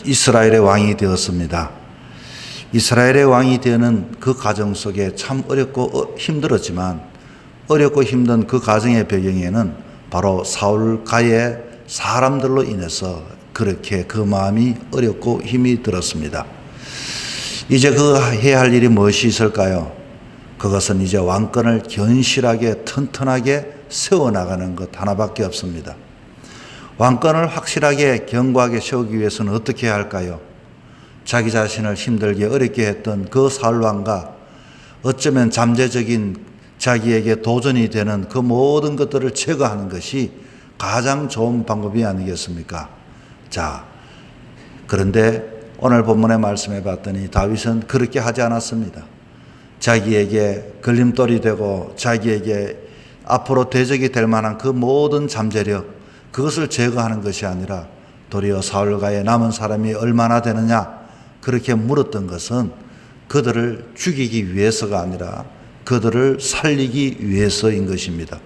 이스라엘의 왕이 되었습니다. 이스라엘의 왕이 되는 그 과정 속에 참 어렵고 힘들었지만 어렵고 힘든 그 과정의 배경에는 바로 사울가의 사람들로 인해서 그렇게 그 마음이 어렵고 힘이 들었습니다. 이제 그 해야 할 일이 무엇이 있을까요? 그것은 이제 왕권을 견실하게 튼튼하게 세워나가는 것 하나밖에 없습니다. 왕권을 확실하게 견고하게 세우기 위해서는 어떻게 해야 할까요? 자기 자신을 힘들게 어렵게 했던 그 사울왕과 어쩌면 잠재적인 자기에게 도전이 되는 그 모든 것들을 제거하는 것이 가장 좋은 방법이 아니겠습니까? 자, 그런데 오늘 본문의 말씀에 봤더니 다윗은 그렇게 하지 않았습니다. 자기에게 걸림돌이 되고 자기에게 앞으로 대적이 될 만한 그 모든 잠재력, 그것을 제거하는 것이 아니라 도리어 사울가의 남은 사람이 얼마나 되느냐, 그렇게 물었던 것은 그들을 죽이기 위해서가 아니라 그들을 살리기 위해서인 것입니다.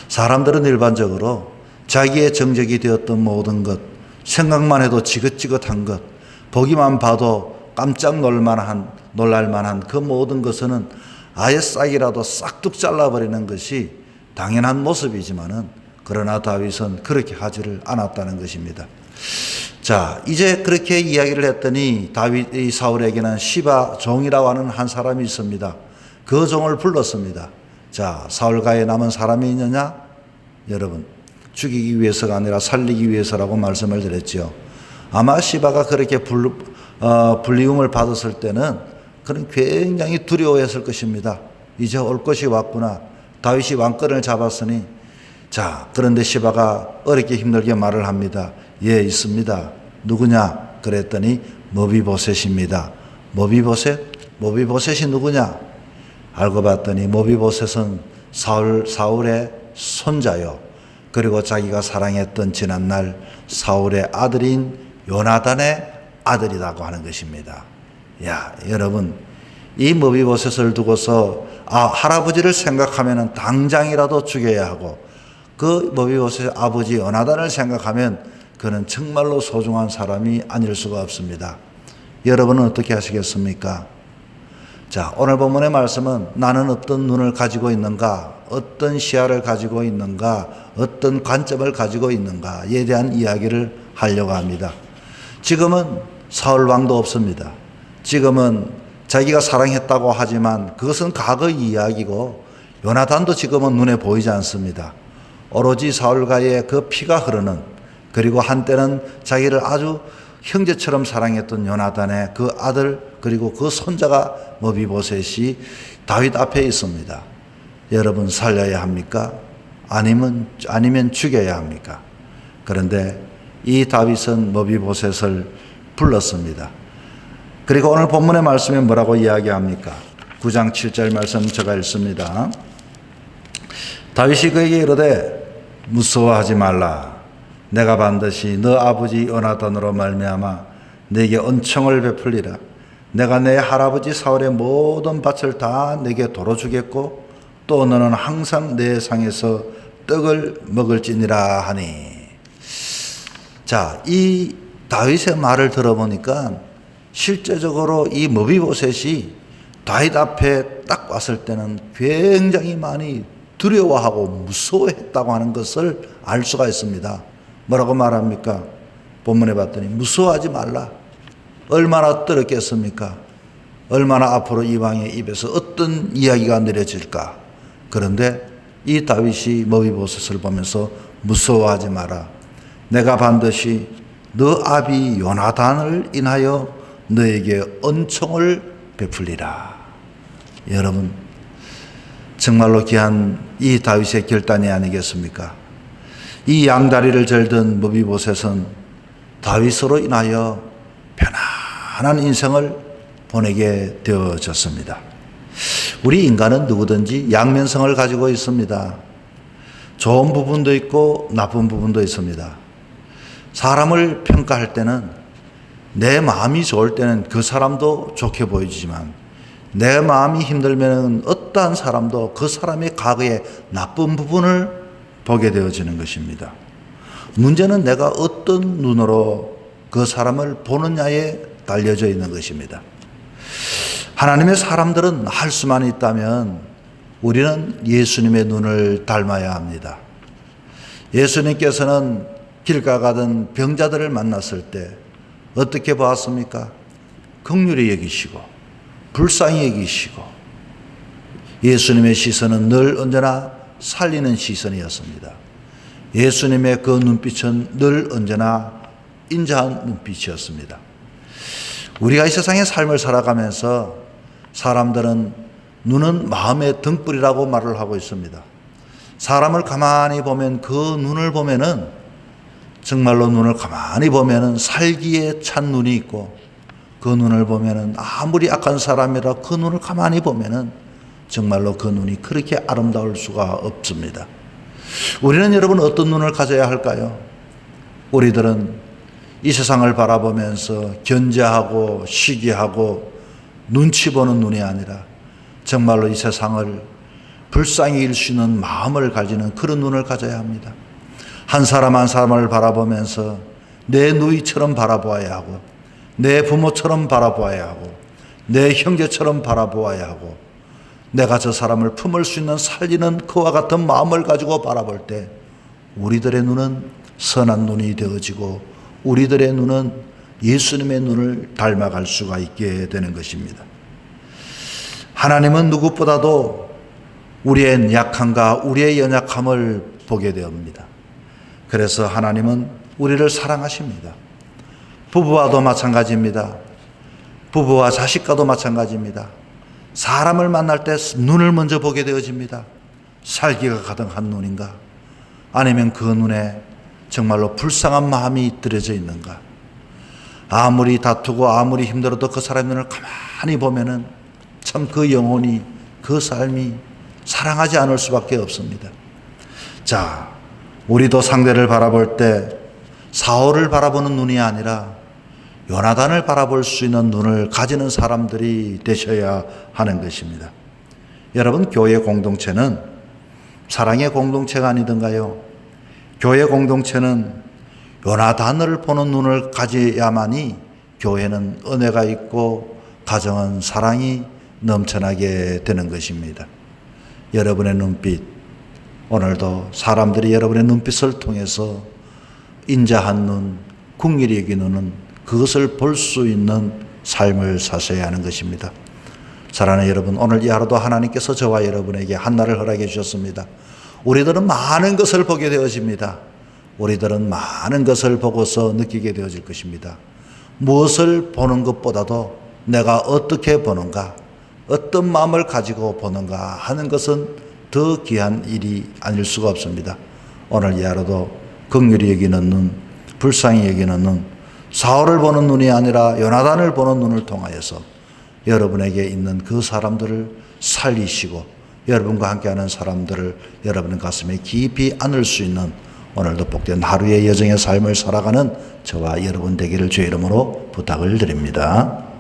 사람들은 일반적으로 자기의 정적이 되었던 모든 것, 생각만 해도 지긋지긋한 것, 보기만 봐도 깜짝 놀랄 만한 그 모든 것은 아예 싹이라도 싹둑 잘라버리는 것이 당연한 모습이지만은, 그러나 다윗은 그렇게 하지를 않았다는 것입니다. 자, 이제 그렇게 이야기를 했더니 다윗이 사울에게는 시바 종이라고 하는 한 사람이 있습니다. 그 종을 불렀습니다. 자, 사울가에 남은 사람이 있느냐? 여러분, 죽이기 위해서가 아니라 살리기 위해서라고 말씀을 드렸죠. 아마 시바가 그렇게 불리움을 받았을 때는 그는 굉장히 두려워했을 것입니다. 이제 올 것이 왔구나. 다윗이 왕권을 잡았으니. 자, 그런데 시바가 어렵게 힘들게 말을 합니다. 예, 있습니다. 누구냐? 그랬더니 모비보셋입니다. 모비보셋이 누구냐? 알고 봤더니 모비보셋은 사울의 손자요. 그리고 자기가 사랑했던 지난날 사울의 아들인 요나단의 아들이라고 하는 것입니다. 야, 여러분, 이 모비보셋을 두고서 할아버지를 생각하면 당장이라도 죽여야 하고, 그 모비보셋의 아버지 요나단을 생각하면 그는 정말로 소중한 사람이 아닐 수가 없습니다. 여러분은 어떻게 하시겠습니까? 자, 오늘 본문의 말씀은 나는 어떤 눈을 가지고 있는가, 어떤 시야를 가지고 있는가, 어떤 관점을 가지고 있는가에 대한 이야기를 하려고 합니다. 지금은 사울 왕도 없습니다. 지금은 자기가 사랑했다고 하지만 그것은 과거의 이야기고, 요나단도 지금은 눈에 보이지 않습니다. 오로지 사울가의 그 피가 흐르는, 그리고 한때는 자기를 아주 형제처럼 사랑했던 요나단의 그 아들, 그리고 그 손자가 모비보셋이 다윗 앞에 있습니다. 여러분, 살려야 합니까? 아니면 죽여야 합니까? 그런데 이 다윗은 모비보셋을 불렀습니다. 그리고 오늘 본문의 말씀에 뭐라고 이야기합니까? 9장 7절 말씀 제가 읽습니다. 다윗이 그에게 이르되 무서워하지 말라. 내가 반드시 너 아버지 요나단으로 말미암아 네게 은총을 베풀리라. 내가 내 할아버지 사울의 모든 밭을 다 네게 도로 주겠고, 또 너는 항상 내 상에서 떡을 먹을지니라 하니. 자, 이 다윗의 말을 들어보니까 실제적으로 이 모비보셋이 다윗 앞에 딱 왔을 때는 굉장히 많이 두려워하고 무서워했다고 하는 것을 알 수가 있습니다. 뭐라고 말합니까? 본문에 봤더니 무서워하지 말라. 얼마나 떨었겠습니까? 얼마나 앞으로 이 왕의 입에서 어떤 이야기가 내려질까? 그런데 이 다윗이 모비보셋을 보면서 무서워하지 마라. 내가 반드시 너 아비 요나단을 인하여 너에게 은총을 베풀리라. 여러분, 정말로 귀한 이 다윗의 결단이 아니겠습니까? 이 양다리를 절던 모비보셋은 다윗으로 인하여 편안한 인생을 보내게 되어졌습니다. 우리 인간은 누구든지 양면성을 가지고 있습니다. 좋은 부분도 있고 나쁜 부분도 있습니다. 사람을 평가할 때는 내 마음이 좋을 때는 그 사람도 좋게 보여지지만, 내 마음이 힘들면 어떠한 사람도 그 사람의 과거의 나쁜 부분을 보게 되어지는 것입니다. 문제는 내가 어떤 눈으로 그 사람을 보느냐에 달려져 있는 것입니다. 하나님의 사람들은 할 수만 있다면 우리는 예수님의 눈을 닮아야 합니다. 예수님께서는 길 가가던 병자들을 만났을 때 어떻게 보았습니까? 긍휼히 여기시고 불쌍히 여기시고 예수님의 시선은 늘 언제나 살리는 시선이었습니다. 예수님의 그 눈빛은 늘 언제나 인자한 눈빛이었습니다. 우리가 이 세상의 삶을 살아가면서 사람들은 눈은 마음의 등불이라고 말을 하고 있습니다. 사람을 가만히 보면 그 눈을 보면은 정말로 눈을 가만히 보면은 살기에 찬 눈이 있고 그 눈을 보면은 아무리 악한 사람이라 그 눈을 가만히 보면은 정말로 그 눈이 그렇게 아름다울 수가 없습니다. 우리는 여러분 어떤 눈을 가져야 할까요? 우리들은 이 세상을 바라보면서 견제하고 시기하고 눈치 보는 눈이 아니라 정말로 이 세상을 불쌍히 일 수 있는 마음을 가지는 그런 눈을 가져야 합니다. 한 사람 한 사람을 바라보면서 내 누이처럼 바라보아야 하고 내 부모처럼 바라보아야 하고 내 형제처럼 바라보아야 하고 내가 저 사람을 품을 수 있는 살리는 그와 같은 마음을 가지고 바라볼 때 우리들의 눈은 선한 눈이 되어지고 우리들의 눈은 예수님의 눈을 닮아갈 수가 있게 되는 것입니다. 하나님은 누구보다도 우리의 약함과 우리의 연약함을 보게 되옵니다. 그래서 하나님은 우리를 사랑하십니다. 부부와도 마찬가지입니다. 부부와 자식과도 마찬가지입니다. 사람을 만날 때 눈을 먼저 보게 되어집니다. 살기가 가득한 눈인가? 아니면 그 눈에 정말로 불쌍한 마음이 들여져 있는가? 아무리 다투고 아무리 힘들어도 그 사람의 눈을 가만히 보면은 참 그 영혼이 그 삶이 사랑하지 않을 수밖에 없습니다. 자, 우리도 상대를 바라볼 때 사울을 바라보는 눈이 아니라 요나단을 바라볼 수 있는 눈을 가지는 사람들이 되셔야 하는 것입니다. 여러분, 교회 공동체는 사랑의 공동체가 아니던가요? 교회 공동체는 요나단을 보는 눈을 가져야만이 교회는 은혜가 있고 가정은 사랑이 넘쳐나게 되는 것입니다. 여러분의 눈빛, 오늘도 사람들이 여러분의 눈빛을 통해서 인자한 눈, 긍휼히 여기는 눈, 그것을 볼 수 있는 삶을 사셔야 하는 것입니다. 사랑하는 여러분, 오늘 이 하루도 하나님께서 저와 여러분에게 한날을 허락해 주셨습니다. 우리들은 많은 것을 보게 되어집니다. 우리들은 많은 것을 보고서 느끼게 되어질 것입니다. 무엇을 보는 것보다도 내가 어떻게 보는가, 어떤 마음을 가지고 보는가 하는 것은 더 귀한 일이 아닐 수가 없습니다. 오늘 이 하루도 긍휼히 여기는 눈, 불쌍히 여기는 눈, 사울을 보는 눈이 아니라 요나단을 보는 눈을 통하여서 여러분에게 있는 그 사람들을 살리시고 여러분과 함께하는 사람들을 여러분 가슴에 깊이 안을 수 있는 오늘도 복된 하루의 여정의 삶을 살아가는 저와 여러분 되기를 주의 이름으로 부탁을 드립니다.